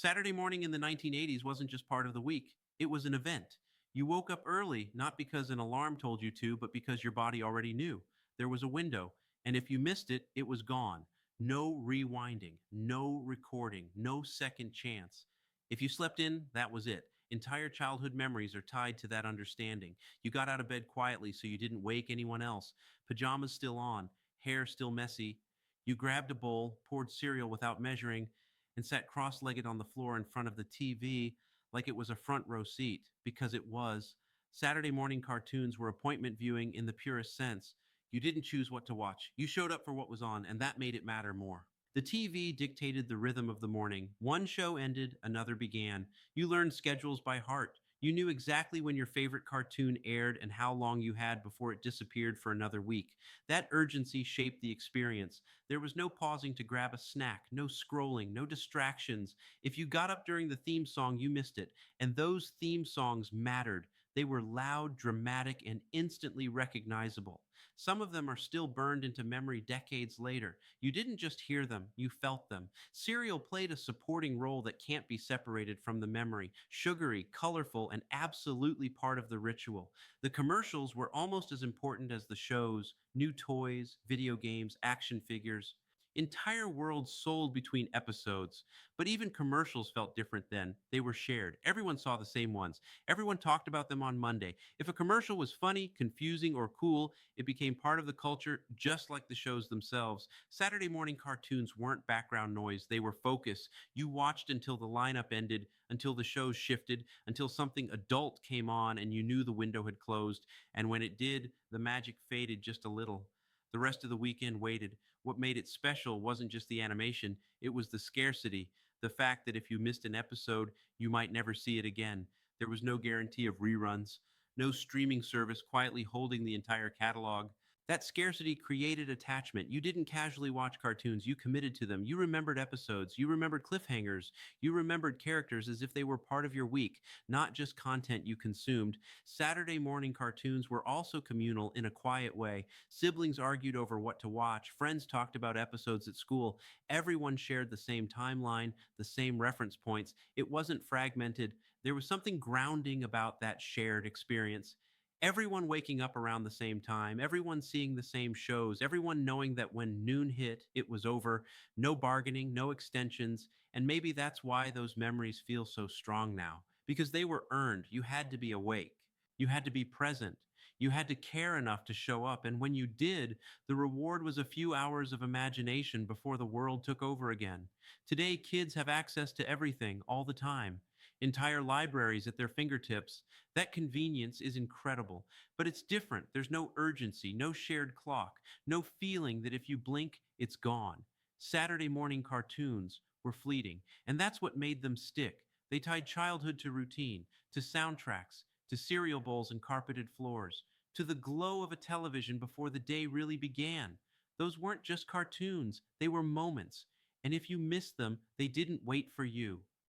Saturday morning in the 1980s wasn't just part of the week, it was an event. You woke up early, not because an alarm told you to, but because your body already knew. There was a window, and if you missed it, it was gone. No rewinding, no recording, no second chance. If you slept in, that was it. Entire childhood memories are tied to that understanding. You got out of bed quietly so you didn't wake anyone else. Pajamas still on, hair still messy. You grabbed a bowl, poured cereal without measuring, and sat cross legged on the floor in front of the TV like it was a front row seat, because it was. Saturday morning cartoons were appointment viewing in the purest sense. You didn't choose what to watch, you showed up for what was on, and that made it matter more. The TV dictated the rhythm of the morning. One show ended, another began. You learned schedules by heart. You knew exactly when your favorite cartoon aired and how long you had before it disappeared for another week. That urgency shaped the experience. There was no pausing to grab a snack, no scrolling, no distractions. If you got up during the theme song, you missed it. And those theme songs mattered. They were loud, dramatic, and instantly recognizable. Some of them are still burned into memory decades later. You didn't just hear them, you felt them. Cereal played a supporting role that can't be separated from the memory. Sugary, colorful, and absolutely part of the ritual. The commercials were almost as important as the shows: new toys, video games, action figures. Entire worlds sold between episodes, but even commercials felt different then. They were shared. Everyone saw the same ones. Everyone talked about them on Monday. If a commercial was funny, confusing, or cool, it became part of the culture, just like the shows themselves. Saturday morning cartoons weren't background noise, they were focus. You watched until the lineup ended, until the shows shifted, until something adult came on and you knew the window had closed. And when it did, the magic faded just a little. The rest of the weekend waited. What made it special wasn't just the animation, it was the scarcity. The fact that if you missed an episode, you might never see it again. There was no guarantee of reruns, no streaming service quietly holding the entire catalog. That scarcity created attachment. You didn't casually watch cartoons, you committed to them. You remembered episodes, you remembered cliffhangers, you remembered characters as if they were part of your week, not just content you consumed. Saturday morning cartoons were also communal in a quiet way. Siblings argued over what to watch, friends talked about episodes at school. Everyone shared the same timeline, the same reference points. It wasn't fragmented. There was something grounding about that shared experience. Everyone waking up around the same time, everyone seeing the same shows, everyone knowing that when noon hit, it was over, no bargaining, no extensions. And maybe that's why those memories feel so strong now, because they were earned. You had to be awake, you had to be present, you had to care enough to show up. And when you did, the reward was a few hours of imagination before the world took over again. Today, kids have access to everything all the time, entire libraries at their fingertips. That convenience is incredible, but it's different. There's no urgency, no shared clock, no feeling that if you blink, it's gone. Saturday morning cartoons were fleeting, and that's what made them stick. They tied childhood to routine, to soundtracks, to cereal bowls and carpeted floors, to the glow of a television before the day really began. Those weren't just cartoons, they were moments. And if you missed them, they didn't wait for you.